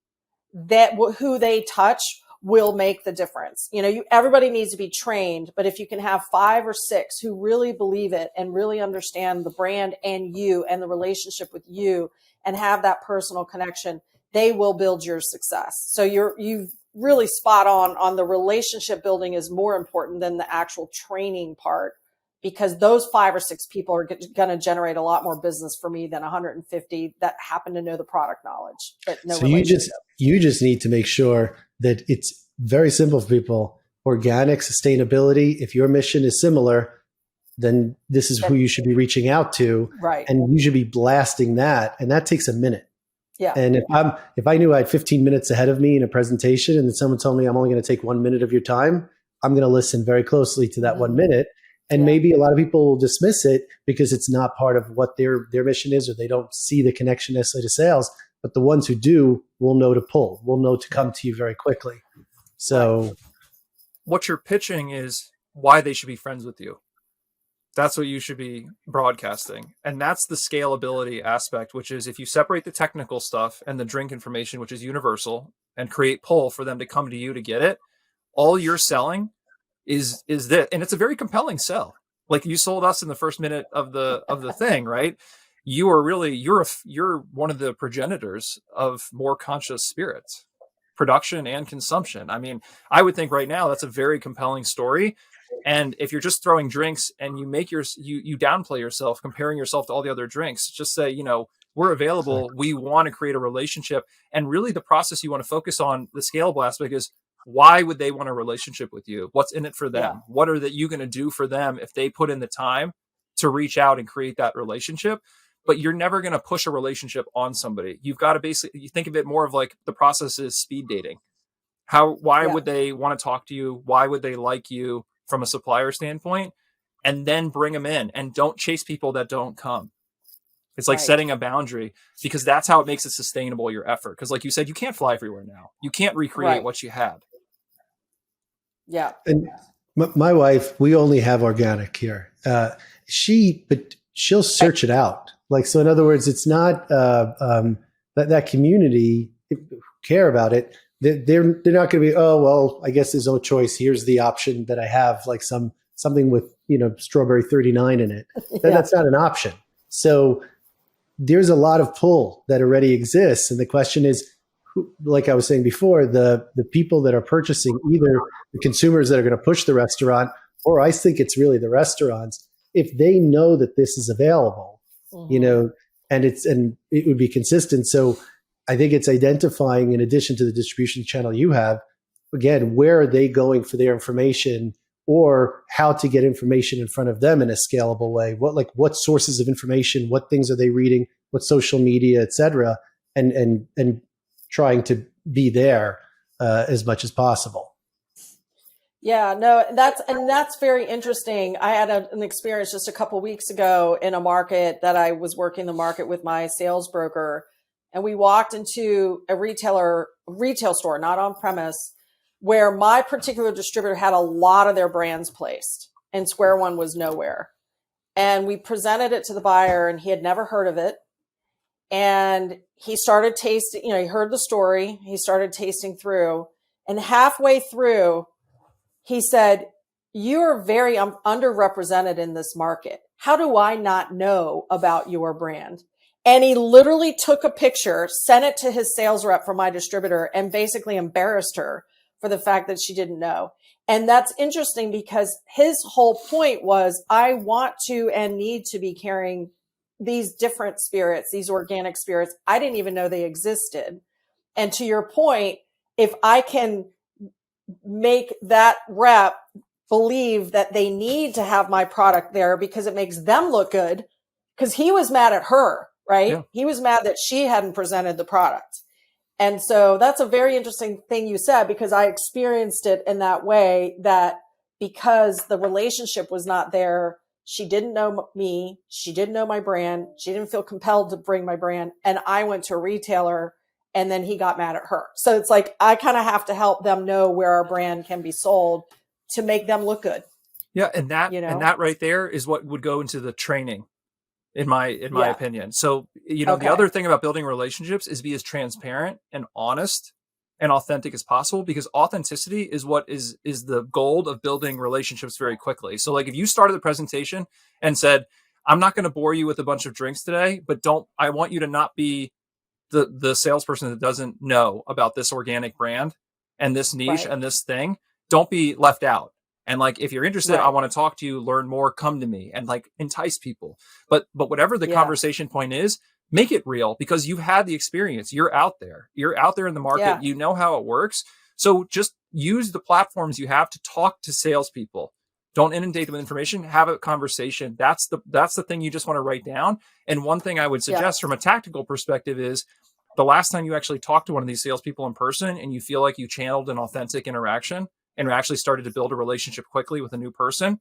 Speaker 1: that who they touch will make the difference. Everybody needs to be trained, but if you can have 5 or 6 who really believe it and really understand the brand and you and the relationship with you and have that personal connection, they will build your success. So you've really spot on the relationship building is more important than the actual training part, because those 5 or 6 people are going to generate a lot more business for me than 150 that happen to know the product knowledge, but no relationship.
Speaker 3: You just need to make sure that it's very simple for people. Organic sustainability. If your mission is similar, then this is who you should be reaching out to.
Speaker 1: Right.
Speaker 3: And you should be blasting that. And that takes a minute.
Speaker 1: Yeah.
Speaker 3: And if I knew I had 15 minutes ahead of me in a presentation, and then someone told me I'm only going to take 1 minute of your time, I'm going to listen very closely to that 1 minute. And maybe a lot of people will dismiss it because it's not part of what their mission is, or they don't see the connection necessarily to sales. But the ones who do will know to pull, will know to come to you very quickly. So
Speaker 2: what you're pitching is why they should be friends with you. That's what you should be broadcasting. And that's the scalability aspect, which is if you separate the technical stuff and the drink information, which is universal, and create pull for them to come to you to get it, all you're selling is this. And it's a very compelling sell. Like you sold us in the first minute of the thing, right? You are really, you're one of the progenitors of more conscious spirits, production and consumption. I mean, I would think right now that's a very compelling story. And if you're just throwing drinks and you downplay yourself, comparing yourself to all the other drinks, just say, we're available. We want to create a relationship. And really the process you want to focus on, the scalable aspect, is why would they want a relationship with you? What's in it for them? Yeah. What are you going to do for them if they put in the time to reach out and create that relationship? But you're never going to push a relationship on somebody. You've got to you think of it more of like the process is speed dating. Why would they want to talk to you? Why would they like you from a supplier standpoint? And then bring them in, and don't chase people that don't come. It's like setting a boundary, because that's how it makes it sustainable, your effort. Because like you said, you can't fly everywhere now. You can't recreate what you had. Yeah.
Speaker 3: And my wife, we only have organic here. But she'll search it out. Like, so in other words, it's not that community care about it they're not going to be, oh, well, I guess there's no choice. Here's the option that I have, like something with, strawberry 39 in it.
Speaker 1: Yeah.
Speaker 3: That's not an option. So there's a lot of pull that already exists. And the question is, like I was saying before, the people that are purchasing, either the consumers that are going to push the restaurant, or I think it's really the restaurants, if they know that this is available, and it would be consistent. So I think it's identifying, in addition to the distribution channel you have, again, where are they going for their information, or how to get information in front of them in a scalable way. What sources of information, what things are they reading, what social media, et cetera, and trying to be there as much as possible.
Speaker 1: Yeah, no, that's very interesting. I had an experience just a couple weeks ago in a market that I was working the market with my sales broker, and we walked into a retail store, not on premise, where my particular distributor had a lot of their brands placed and Square One was nowhere. And we presented it to the buyer, and he had never heard of it. And he started tasting, he heard the story. He started tasting through, and halfway through, he said, "You're very underrepresented in this market. How do I not know about your brand?" And he literally took a picture, sent it to his sales rep for my distributor, and basically embarrassed her for the fact that she didn't know. And that's interesting because his whole point was, I want to and need to be carrying these different spirits, these organic spirits. I didn't even know they existed. And to your point, if I can make that rep believe that they need to have my product there because it makes them look good, because he was mad at her, right?
Speaker 2: Yeah.
Speaker 1: He was mad that she hadn't presented the product. And so that's a very interesting thing you said, because I experienced it in that way, that because the relationship was not there, she didn't know me, she didn't know my brand, she didn't feel compelled to bring my brand, and I went to a retailer, and then he got mad at her. So it's like, I kind of have to help them know where our brand can be sold to make them look good.
Speaker 2: Yeah. And that right there is what would go into the training, in my opinion. So, the other thing about building relationships is be as transparent and honest and authentic as possible, because authenticity is what is the gold of building relationships very quickly. So like, if you started the presentation and said, "I'm not going to bore you with a bunch of drinks today, but I want you to not be the salesperson that doesn't know about this organic brand and this niche and this thing. Don't be left out. And like, if you're interested, I want to talk to you, learn more, come to me," and like entice people. But whatever the conversation point is, make it real, because you've had the experience. You're out there in the market. You know how it works. So just use the platforms you have to talk to salespeople. Don't inundate them with information. Have a conversation. That's the thing you just want to write down. And one thing I would suggest from a tactical perspective is, the last time you actually talked to one of these salespeople in person and you feel like you channeled an authentic interaction and actually started to build a relationship quickly with a new person,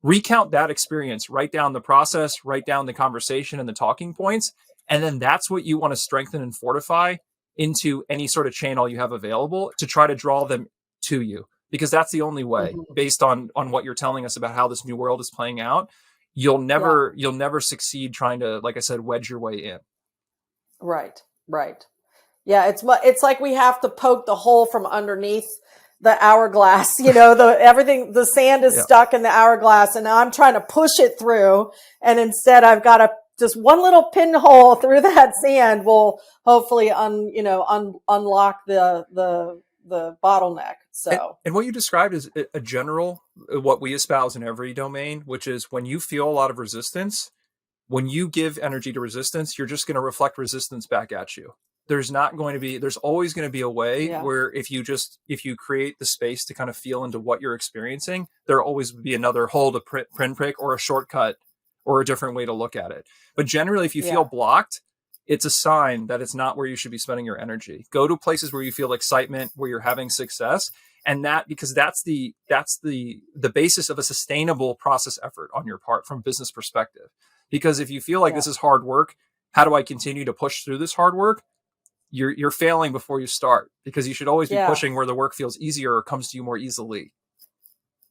Speaker 2: recount that experience, write down the process, write down the conversation and the talking points. And then that's what you want to strengthen and fortify into any sort of channel you have available to try to draw them to you. Because that's the only way, based on what you're telling us about how this new world is playing out. You'll never succeed trying to, like I said, wedge your way in.
Speaker 1: Right. Yeah, it's like we have to poke the hole from underneath the hourglass. The sand is stuck in the hourglass, and I'm trying to push it through. And instead, I've got just one little pinhole through that sand will hopefully unlock the bottleneck. So,
Speaker 2: and what you described is a general, what we espouse in every domain, which is, when you feel a lot of resistance, when you give energy to resistance, you're just going to reflect resistance back at you. There's always going to be a way where if you create the space to kind of feel into what you're experiencing, there'll always be another hole to pinprick, or a shortcut, or a different way to look at it. But generally, if you feel blocked, it's a sign that it's not where you should be spending your energy. Go to places where you feel excitement, where you're having success. And because that's the basis of a sustainable process effort on your part from a business perspective. Because if you feel like this is hard work, how do I continue to push through this hard work? You're failing before you start, because you should always be pushing where the work feels easier or comes to you more easily.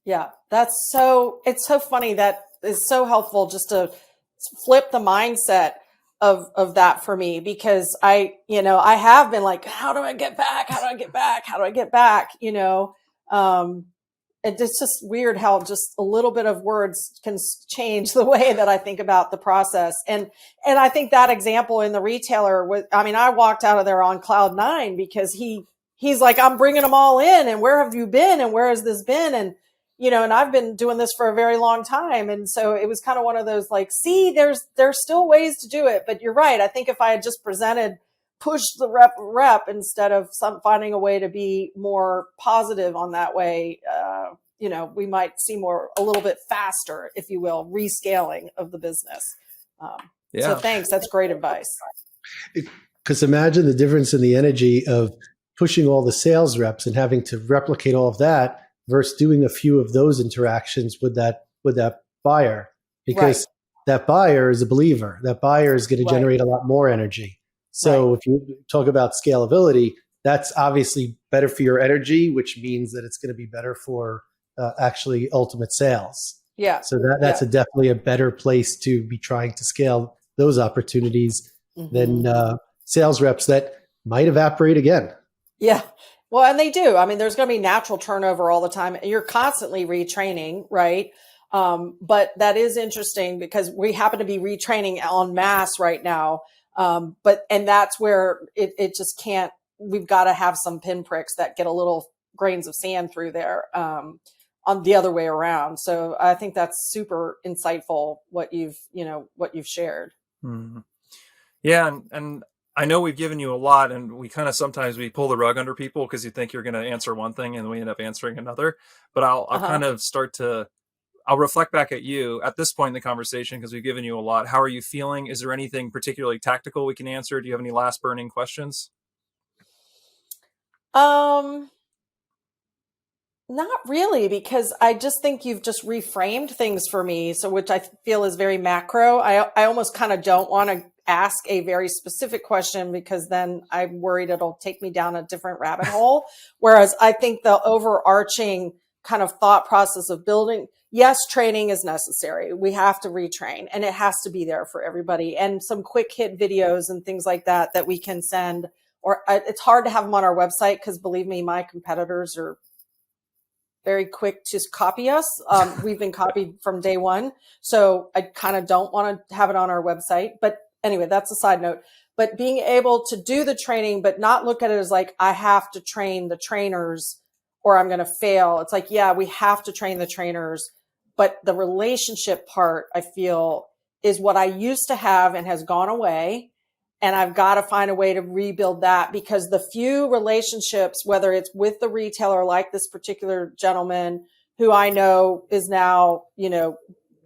Speaker 1: Yeah, it's so funny. That is so helpful, just to flip the mindset. of that for me, because I have been like, how do I get back? How do I get back? How do I get back? It's just weird how just a little bit of words can change the way that I think about the process. And I think that example in the retailer was, I walked out of there on cloud 9, because he's like, I'm bringing them all in, and where have you been? And where has this been? And, and I've been doing this for a very long time. And so it was kind of one of those like, see, there's still ways to do it, but you're right. I think if I had just pushed the rep instead of finding a way to be more positive on that way, we might see a little bit faster, if you will, rescaling of the business. So thanks. That's great advice.
Speaker 3: Because imagine the difference in the energy of pushing all the sales reps and having to replicate all of that versus doing a few of those interactions with that buyer, because that buyer is a believer. That buyer is going to generate a lot more energy. So if you talk about scalability, that's obviously better for your energy, which means that it's going to be better for actually ultimate sales. Yeah. So that's definitely a better place to be trying to scale those opportunities than sales reps that might evaporate again.
Speaker 1: Yeah. Well, and they do. There's going to be natural turnover all the time. You're constantly retraining, right? But that is interesting, because we happen to be retraining en masse right now. And that's where it just can't, we've got to have some pinpricks that get a little grains of sand through there, on the other way around. So I think that's super insightful, what you've shared.
Speaker 2: Mm-hmm. Yeah. And I know we've given you a lot, and we kind of sometimes we pull the rug under people because you think you're going to answer one thing and we end up answering another. But I'll kind of I'll reflect back at you at this point in the conversation, because we've given you a lot. How are you feeling? Is there anything particularly tactical we can answer? Do you have any last burning questions?
Speaker 1: Not really, because I just think you've just reframed things for me. So, which I feel is very macro. I almost kind of don't want to ask a very specific question, because then I'm worried it'll take me down a different rabbit hole. Whereas I think the overarching kind of thought process of building, yes, training is necessary. We have to retrain, and it has to be there for everybody. And some quick hit videos and things like that we can send, or it's hard to have them on our website, because believe me, my competitors are very quick to copy us. We've been copied from day one. So I kind of don't want to have it on our website. But anyway, that's a side note. But being able to do the training, but not look at it as like, I have to train the trainers or I'm going to fail. It's like, yeah, we have to train the trainers. But the relationship part, I feel, is what I used to have and has gone away. And I've got to find a way to rebuild that, because the few relationships, whether it's with the retailer, like this particular gentleman who I know is now, going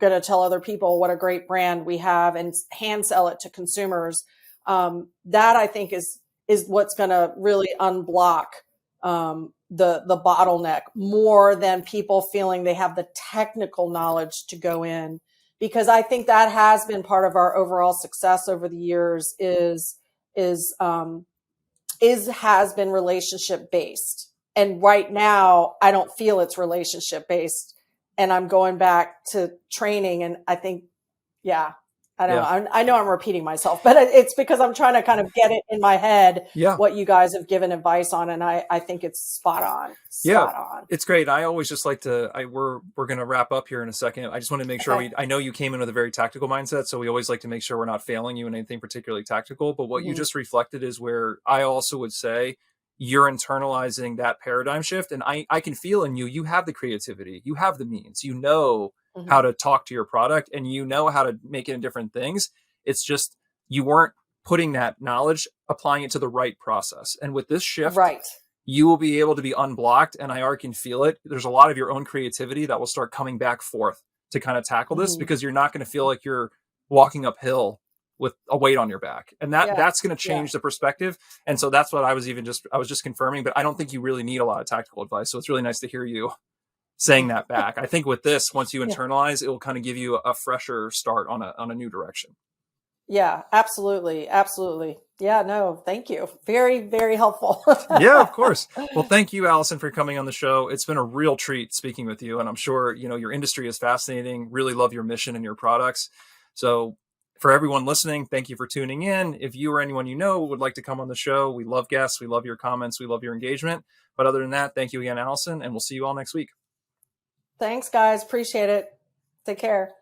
Speaker 1: to tell other people what a great brand we have and hand sell it to consumers. That I think is what's going to really unblock the bottleneck, more than people feeling they have the technical knowledge to go in. Because I think that has been part of our overall success over the years has been relationship based. And right now, I don't feel it's relationship based, and I'm going back to training. And I think, I don't know. I know I'm repeating myself, but it's because I'm trying to kind of get it in my head what you guys have given advice on, and I think it's spot on. Spot on.
Speaker 2: It's great. I always just like to. We're going to wrap up here in a second. I just want to make sure I know you came in with a very tactical mindset, so we always like to make sure we're not failing you in anything particularly tactical. But what you just reflected is where I also would say you're internalizing that paradigm shift, and I can feel in you. You have the creativity. You have the means. You know how to talk to your product, and you know how to make it in different things. It's just you weren't putting that knowledge, applying it to the right process. And with this shift, you will be able to be unblocked. And I can feel it. There's a lot of your own creativity that will start coming back forth to kind of tackle this, because you're not going to feel like you're walking uphill with a weight on your back. And that's going to change the perspective. And so that's what I was just confirming, but I don't think you really need a lot of tactical advice. So it's really nice to hear you saying that back. I think with this, once you internalize, it will kind of give you a fresher start on a new direction.
Speaker 1: Yeah, absolutely. Absolutely. Yeah, no, thank you. Very, very helpful.
Speaker 2: Yeah, of course. Well, thank you, Allison, for coming on the show. It's been a real treat speaking with you. And I'm sure, your industry is fascinating. Really love your mission and your products. So For everyone listening, thank you for tuning in. If you or anyone you know would like to come on the show, we love guests. We love your comments. We love your engagement. But other than that, thank you again, Allison, and we'll see you all next week.
Speaker 1: Thanks, guys. Appreciate it. Take care.